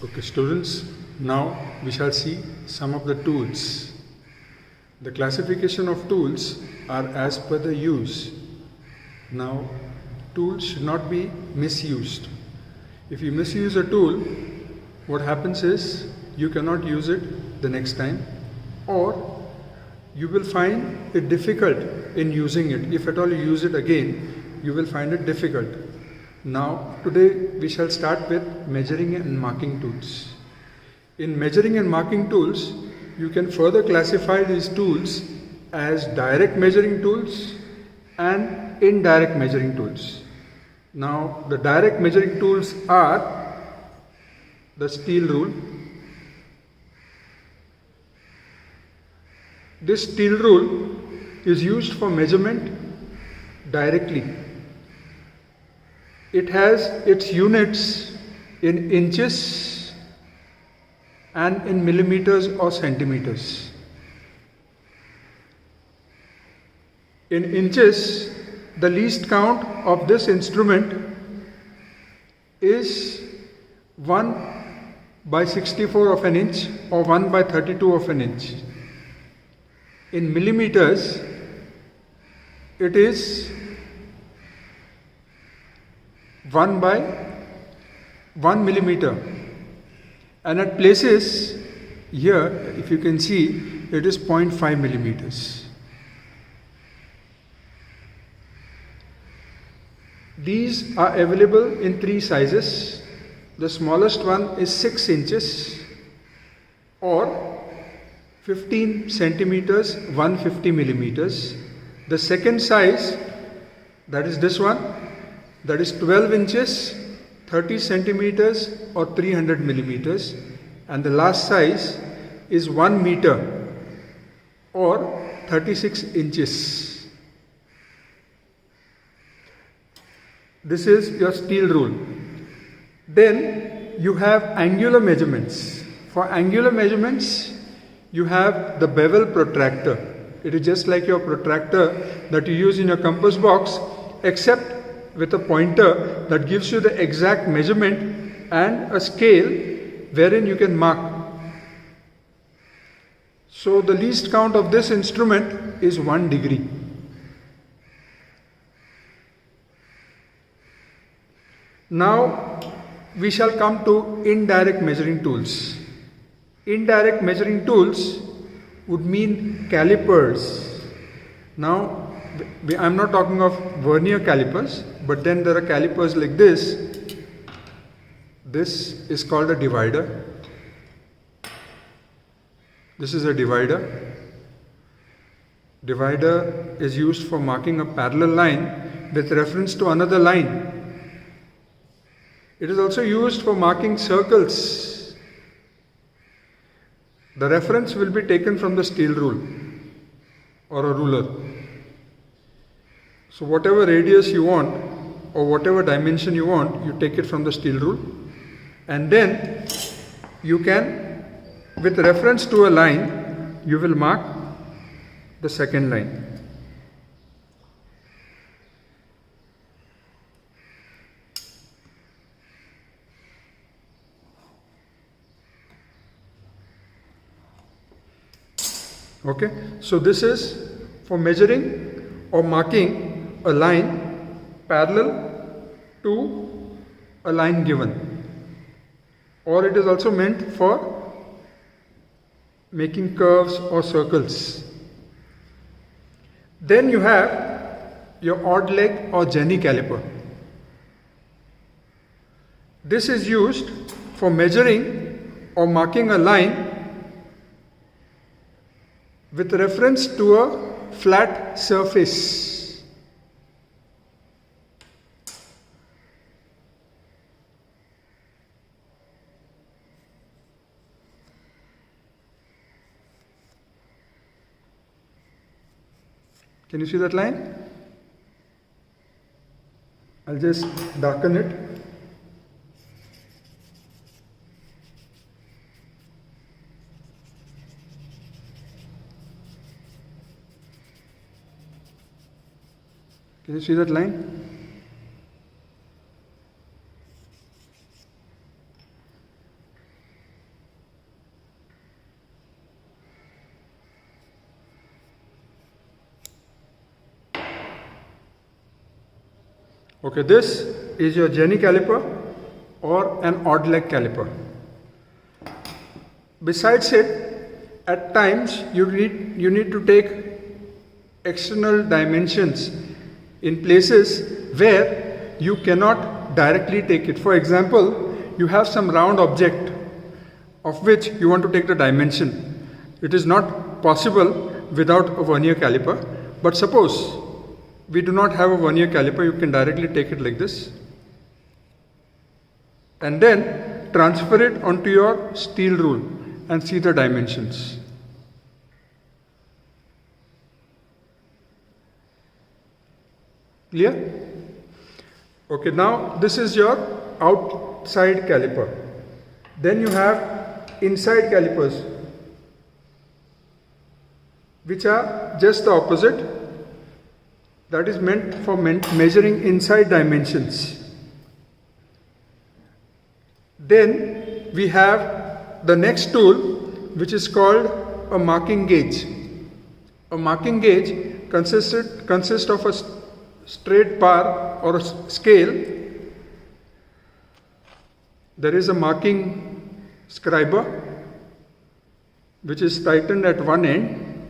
Okay, students, now we shall see some of the tools. The classification of tools are as per the use. Now, tools should not be misused. If you misuse a tool, what happens is you cannot use it the next time, or you will find it difficult in using it. If at all you use it again, you will find it difficult. Now, today we shall start with measuring and marking tools. In measuring and marking tools, you can further classify these tools as direct measuring tools and indirect measuring tools. Now, the direct measuring tools are the steel rule. This steel rule is used for measurement directly. It has its units in inches and in millimeters or centimeters. In inches, the least count of this instrument is 1/64 of an inch or 1/32 of an inch. In millimeters, it is 1/1 millimeter, and at places here, if you can see, it is 0.5 millimeters. These are available in three sizes. The smallest one is 6 inches or 15 centimeters, 150 millimeters. The second size, that is this one, that is 12 inches, 30 centimeters or 300 millimeters. And the last size is 1 meter or 36 inches. This is your steel rule. Then you have angular measurements. For angular measurements, you have the bevel protractor. It is just like your protractor that you use in your compass box, except with a pointer that gives you the exact measurement and a scale wherein you can mark. So the least count of this instrument is 1 degree. Now we shall come to indirect measuring tools. Indirect measuring tools would mean calipers. Now, I am not talking of vernier calipers, but then there are calipers like this. This is called a divider. This is a divider. Divider is used for marking a parallel line with reference to another line. It is also used for marking circles. The reference will be taken from the steel rule or a ruler. So whatever radius you want or whatever dimension you want, you take it from the steel rule, and then you can, with reference to a line, you will mark the second line. Okay, so this is for measuring or marking a line parallel to a line given, or it is also meant for making curves or circles. Then you have your odd leg or Jenny caliper. This is used for measuring or marking a line with reference to a flat surface. Can you see that line? I'll just darken it. Can you see that line? Okay, this is your Jenny caliper or an odd leg caliper. Besides it, at times you need to take external dimensions in places where you cannot directly take it. For example, you have some round object of which you want to take the dimension. It is not possible without a vernier caliper, but suppose we do not have a vernier caliper, you can directly take it like this and then transfer it onto your steel rule and see the dimensions. Clear? Okay, now this is your outside caliper. Then you have inside calipers, which are just the opposite. That is meant for measuring inside dimensions. Then we have the next tool, which is called a marking gauge. A marking gauge consists of a straight bar or a scale. There is a marking scriber which is tightened at one end,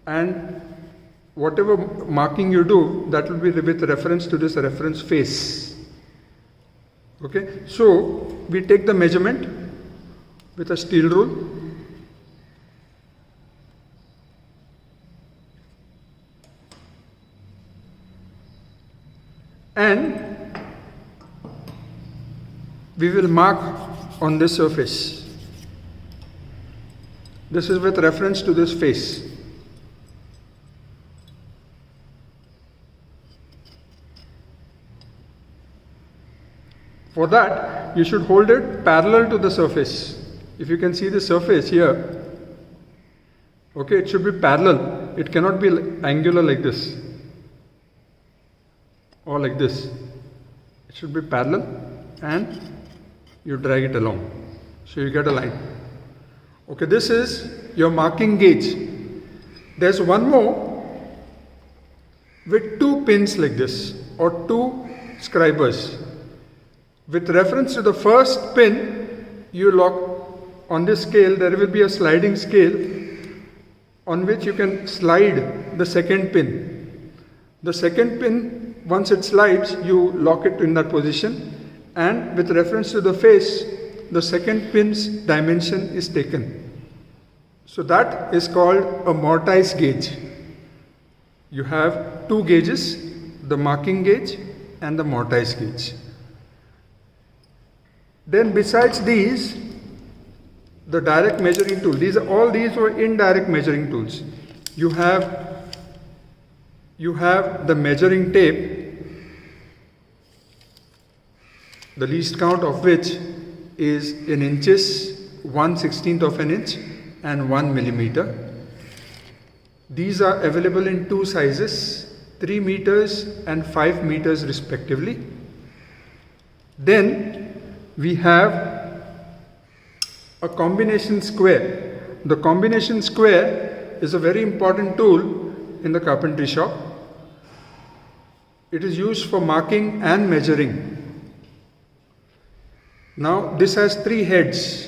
and whatever marking you do, that will be with reference to this reference face. Okay, so we take the measurement with a steel rule. And we will mark on this surface. This is with reference to this face. For that, you should hold it parallel to the surface. If you can see the surface here, okay, it should be parallel. It cannot be angular like this or like this. It should be parallel and you drag it along. So you get a line. Okay, this is your marking gauge. There's one more with two pins like this or two scribers. With reference to the first pin, you lock on this scale. There will be a sliding scale on which you can slide the second pin. The second pin, once it slides, you lock it in that position, and with reference to the face, the second pin's dimension is taken. So that is called a mortise gauge. You have two gauges, the marking gauge and the mortise gauge. Then besides these, the direct measuring tool, all these were indirect measuring tools. You have the measuring tape, the least count of which is in inches, 1/16 of an inch and 1 millimeter. These are available in two sizes, 3 meters and 5 meters respectively. Then we have a combination square. The combination square is a very important tool in the carpentry shop. It is used for marking and measuring. Now this has three heads.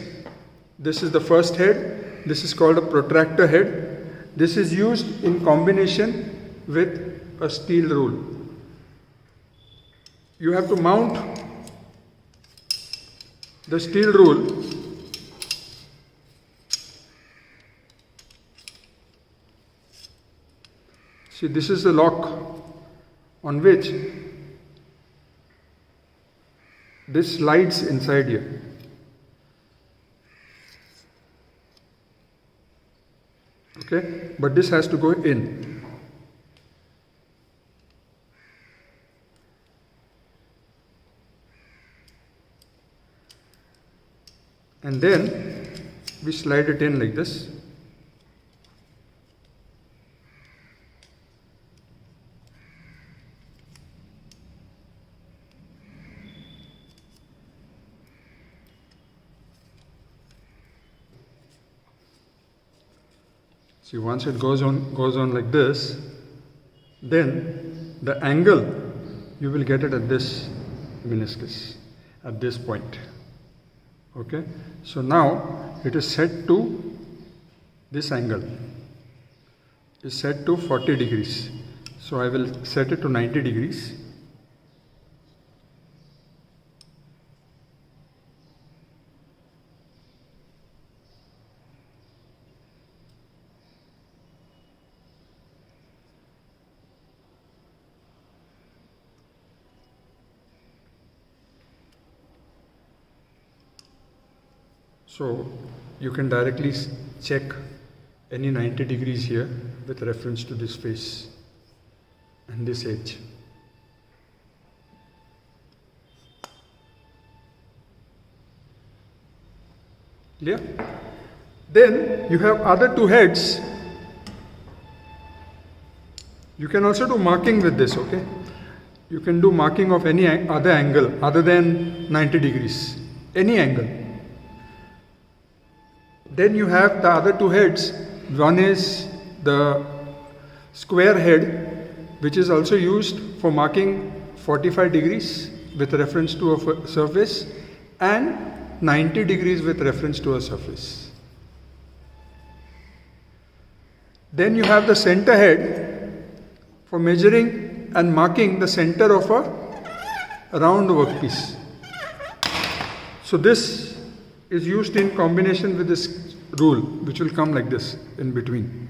This is the first head. This is called a protractor head. This is used in combination with a steel rule. You have to mount the steel rule see, this is the lock on which this slides inside here. Okay, but this has to go in. And then we slide it in like this. See, once it goes on like this, then the angle you will get it at this meniscus, at this point. Okay, so now it is set to, this angle is set to 40 degrees. So I will set it to 90 degrees. So you can directly check any 90 degrees here with reference to this face and this edge. Clear? Then you have other two heads. You can also do marking with this, okay? You can do marking of any other angle other than 90 degrees, any angle. Then you have the other two heads. One is the square head, which is also used for marking 45 degrees with reference to a surface and 90 degrees with reference to a surface. Then you have the center head for measuring and marking the center of a round workpiece. So this is used in combination with this rule, which will come like this in between.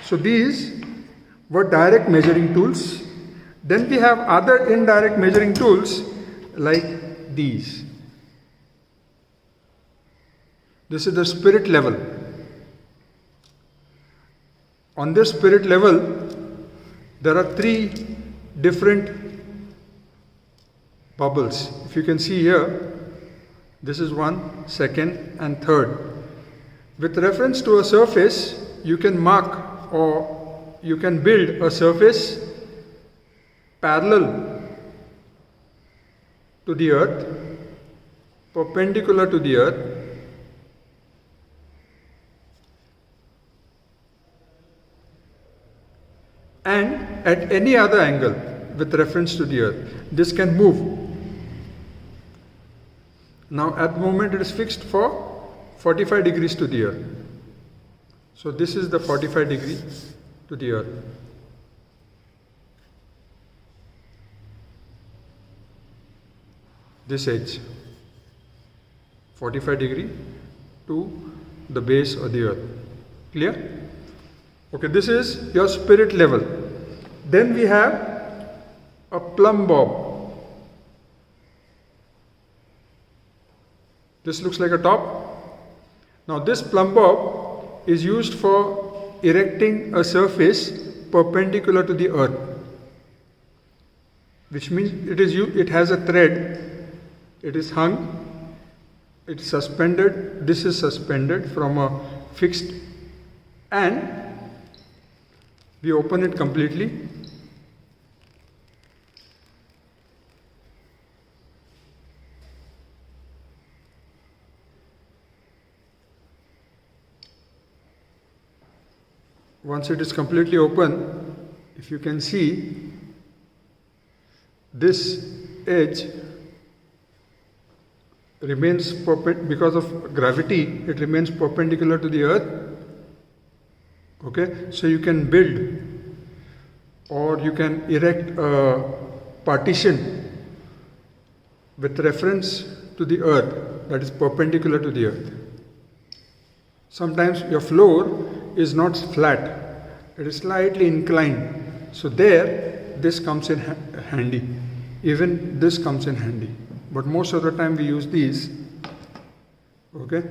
So these were direct measuring tools. Then we have other indirect measuring tools like these. This is the spirit level. On this spirit level, there are three different bubbles. If you can see here, this is one, second and third. With reference to a surface, you can mark or you can build a surface parallel to the earth, perpendicular to the earth, and at any other angle with reference to the earth. This can move. Now at the moment it is fixed for 45 degrees to the earth. So this is the 45 degree to the earth. This edge, 45 degree to the base of the earth. Clear? Okay, this is your spirit level. Then we have a plumb bob. This looks like a top. Now this plumb bob is used for erecting a surface perpendicular to the earth, which means it has a thread, it is hung, it is suspended, this is suspended from a fixed, and we open it completely. Once it is completely open, if you can see, this edge remains because of gravity, it remains perpendicular to the earth. Okay, so you can build or you can erect a partition with reference to the earth that is perpendicular to the earth. Sometimes your floor is not flat, it is slightly inclined. So there, this comes in handy. Even this comes in handy. But most of the time we use these. Okay,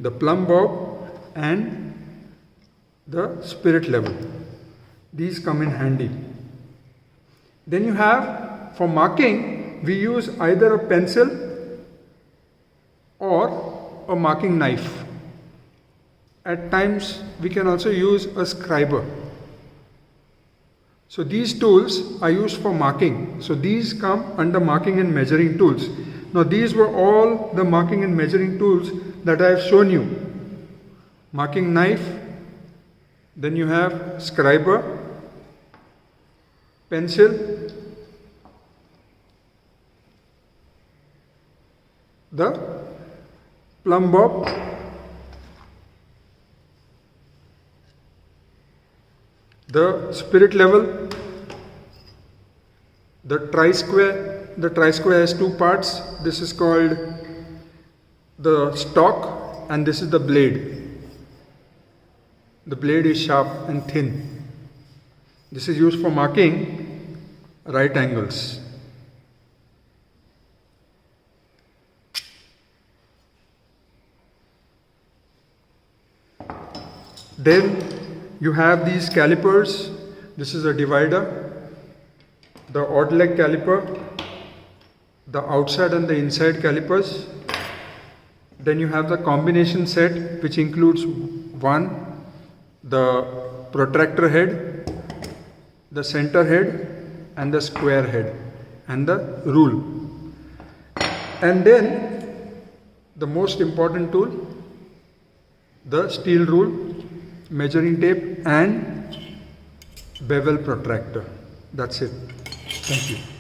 the plumb bob and the spirit level. These come in handy. Then you have, for marking, we use either a pencil or a marking knife. At times we can also use a scriber. So these tools are used for marking. So these come under marking and measuring tools. Now these were all the marking and measuring tools that I have shown you. Marking knife, Then you have scriber, pencil, the plumb bob, the spirit level, the tri-square. The tri-square has two parts. This is called the stock and this is the blade. The blade is sharp and thin. This is used for marking right angles. Then you have these calipers. This is a divider, the odd leg caliper, the outside and the inside calipers. Then you have the combination set, which includes one, the protractor head, the center head and the square head and the rule. And then the most important tool, the steel rule, measuring tape and bevel protractor. That's it. Thank you.